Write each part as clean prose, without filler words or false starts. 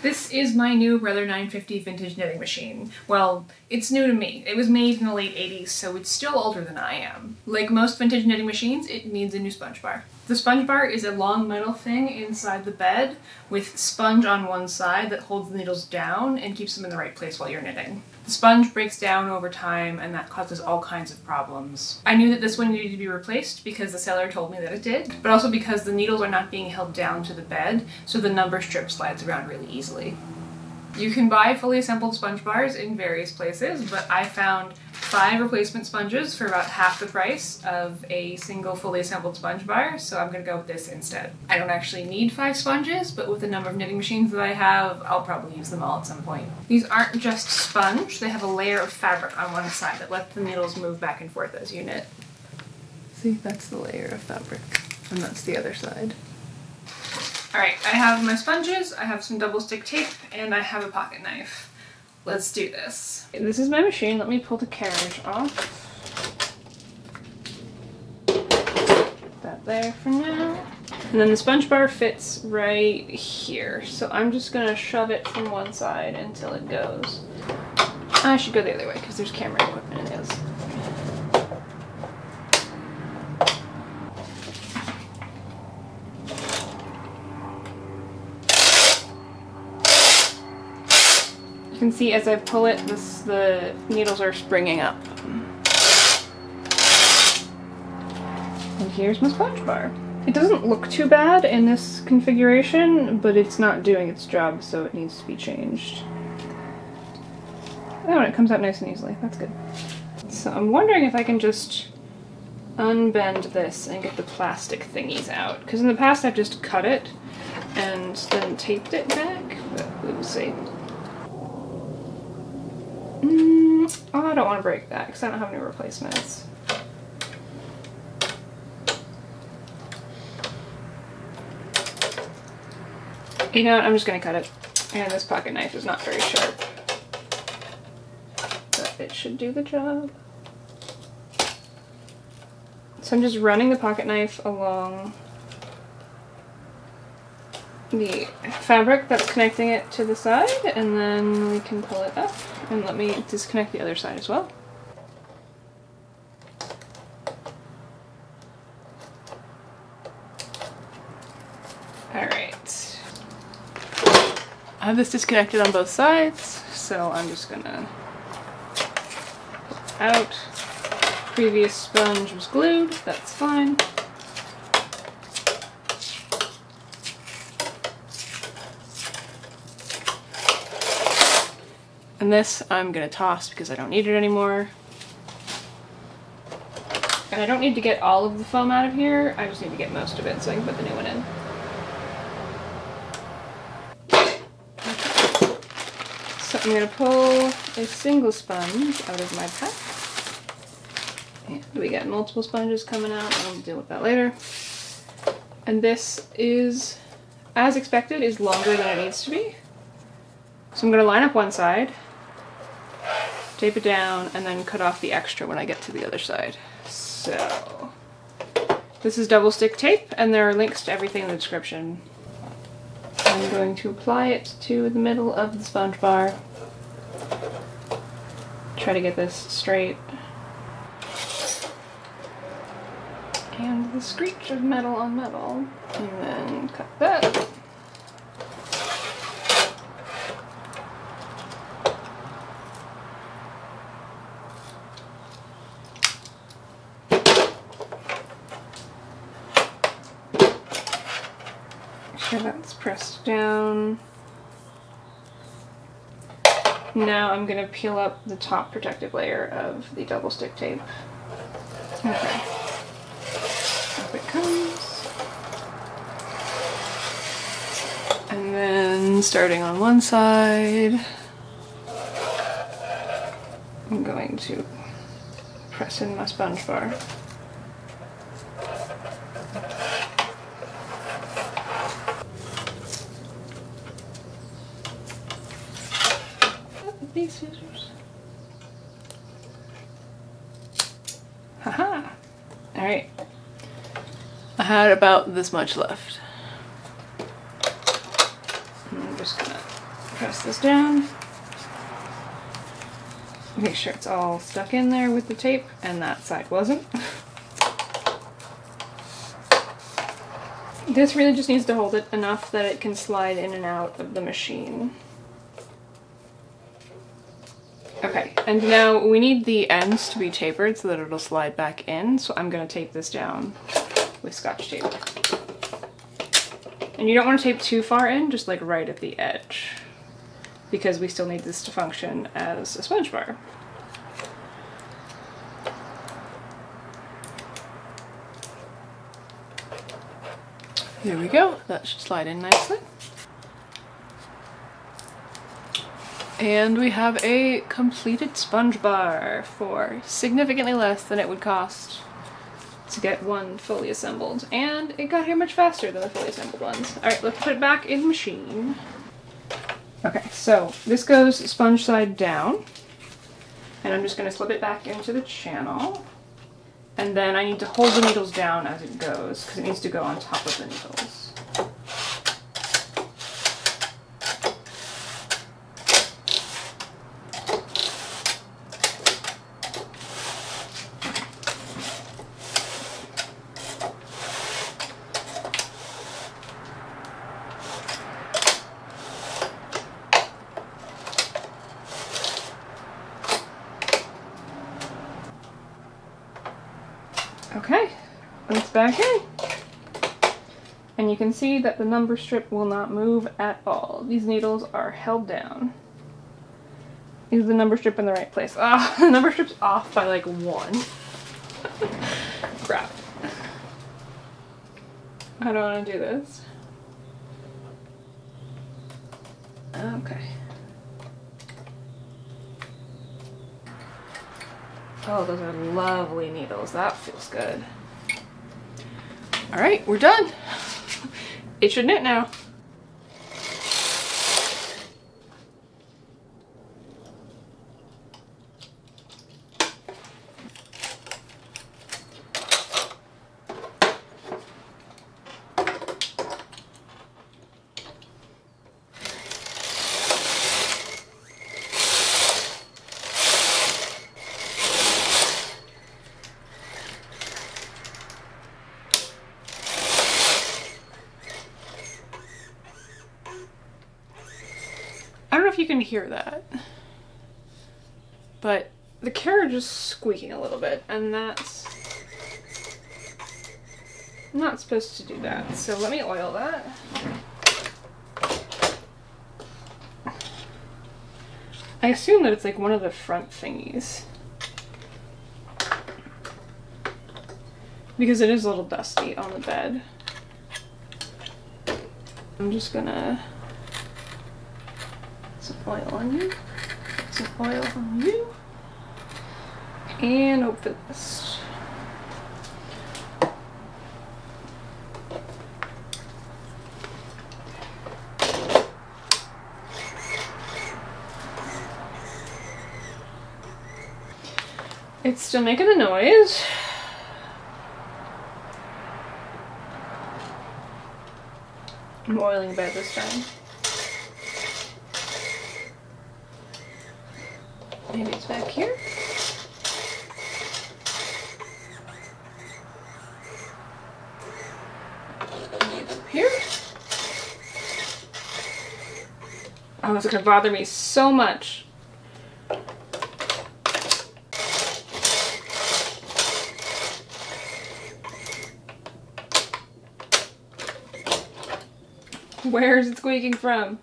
This is my new Brother 950 vintage knitting machine. Well, it's new to me. It was made in the late 80s, so it's still older than I am. Like most vintage knitting machines, it needs a new sponge bar. The sponge bar is a long metal thing inside the bed with sponge on one side that holds the needles down and keeps them in the right place while you're knitting. The sponge breaks down over time and that causes all kinds of problems. I knew that this one needed to be replaced because the seller told me that it did, but also because the needles are not being held down to the bed, so the number strip slides around really easily. You can buy fully assembled sponge bars in various places, but I found 5 replacement sponges for about half the price of a single fully assembled sponge bar, so I'm gonna go with this instead. I don't actually need 5 sponges, but with the number of knitting machines that I have, I'll probably use them all at some point. These aren't just sponge, they have a layer of fabric on one side that lets the needles move back and forth as you knit. See, that's the layer of fabric, and that's the other side. Alright, I have my sponges, I have some double stick tape, and I have a pocket knife. Let's do this. This is my machine. Let me pull the carriage off. Put that there for now. And then the sponge bar fits right here. So I'm just gonna shove it from one side until it goes. I should go the other way because there's camera equipment in this. You can see as I pull it, the needles are springing up. And here's my sponge bar. It doesn't look too bad in this configuration, but it's not doing its job, so it needs to be changed. Oh, and it comes out nice and easily. That's good. So I'm wondering if I can just unbend this and get the plastic thingies out. Because in the past I've just cut it and then taped it back, but we'll see. Oh, I don't want to break that because I don't have any replacements. You know what, I'm just going to cut it. And this pocket knife is not very sharp. But it should do the job. So I'm just running the pocket knife along the fabric that's connecting it to the side, and then we can pull it up. And let me disconnect the other side as well. Alright. I have this disconnected on both sides, so I'm just gonna pull it out. Previous sponge was glued, that's fine. And this I'm gonna toss because I don't need it anymore. And I don't need to get all of the foam out of here, I just need to get most of it so I can put the new one in. So I'm gonna pull a single sponge out of my pack. And we got multiple sponges coming out, I'll deal with that later. And this is, as expected, is longer than it needs to be. So I'm gonna line up one side, tape it down, and then cut off the extra when I get to the other side. So this is double stick tape, and there are links to everything in the description. I'm going to apply it to the middle of the sponge bar. Try to get this straight. And the screech of metal on metal. And then cut that. Sure that's pressed down. Now I'm going to peel up the top protective layer of the double stick tape. Okay. Up it comes. And then starting on one side, I'm going to press in my sponge bar. These scissors. Haha! Alright. I had about this much left. And I'm just gonna press this down. Make sure it's all stuck in there with the tape, and that side wasn't. This really just needs to hold it enough that it can slide in and out of the machine. Okay, and now we need the ends to be tapered so that it'll slide back in, so I'm going to tape this down with Scotch tape. And you don't want to tape too far in, just like right at the edge, because we still need this to function as a sponge bar. There we go, that should slide in nicely. And we have a completed sponge bar for significantly less than it would cost to get one fully assembled. And it got here much faster than the fully assembled ones. Alright, let's put it back in the machine. Okay, so this goes sponge side down. And I'm just going to slip it back into the channel. And then I need to hold the needles down as it goes, because it needs to go on top of the needles. Okay, it's back in. And you can see that the number strip will not move at all. These needles are held down. Is the number strip in the right place? Ah, the number strip's off by like 1. Crap. I don't want to do this. Okay. Oh, those are lovely needles. That feels good. All right, we're done. It should knit now. I don't know if you can hear that, but the carriage is squeaking a little bit, and that's not supposed to do that. So let me oil that. I assume that it's like one of the front thingies, because it is a little dusty on the bed. I'm just gonna some oil on you, some oil on you, and open this. It's still making a noise. I'm oiling the bed this time. Maybe it's back here. Maybe it's up here. Oh, it's gonna bother me so much. Where is it squeaking from?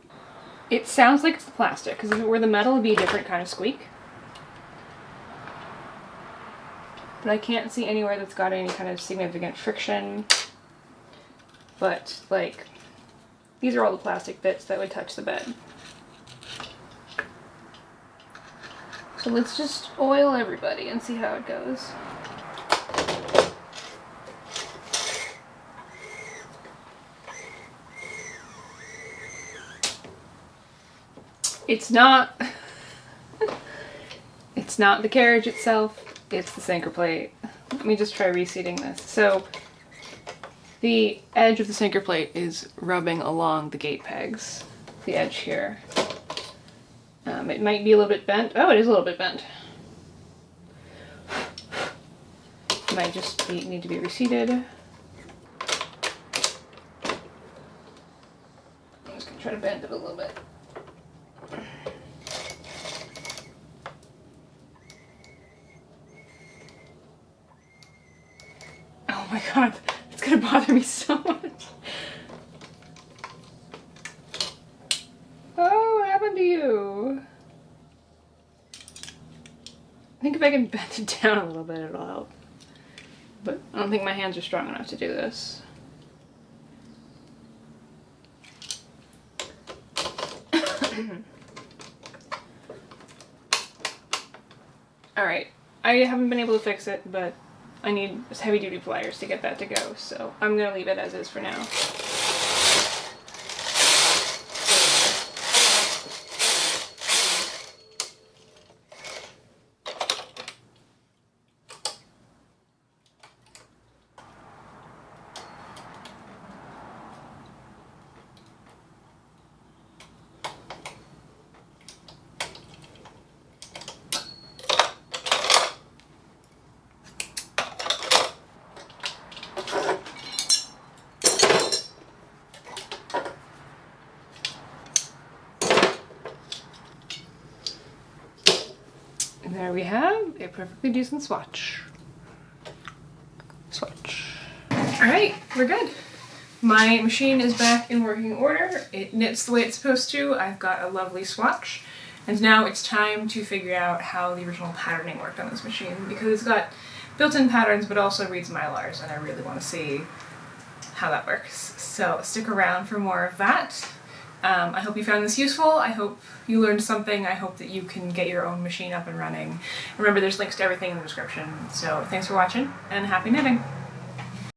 It sounds like it's the plastic, because if it were the metal, it'd be a different kind of squeak. But I can't see anywhere that's got any kind of significant friction. But, like, these are all the plastic bits that would touch the bed. So let's just oil everybody and see how it goes. It's not the carriage itself, it's the sinker plate. Let me just try reseating this. So the edge of the sinker plate is rubbing along the gate pegs, the edge here. It might be a little bit bent. Oh, it is a little bit bent. Might just need to be reseated. I'm just gonna try to bend it a little bit. Oh my god, it's gonna bother me so much. Oh, what happened to you? I think if I can bend it down a little bit, it'll help. But I don't think my hands are strong enough to do this. Alright, I haven't been able to fix it, but I need heavy duty pliers to get that to go, so I'm gonna leave it as is for now. And there we have a perfectly decent swatch. Alright, we're good. My machine is back in working order. It knits the way it's supposed to. I've got a lovely swatch. And now it's time to figure out how the original patterning worked on this machine, because it's got built-in patterns but also reads Mylars, and I really want to see how that works. So stick around for more of that. I hope you found this useful. I hope you learned something. I hope that you can get your own machine up and running. Remember, there's links to everything in the description. So thanks for watching, and happy knitting!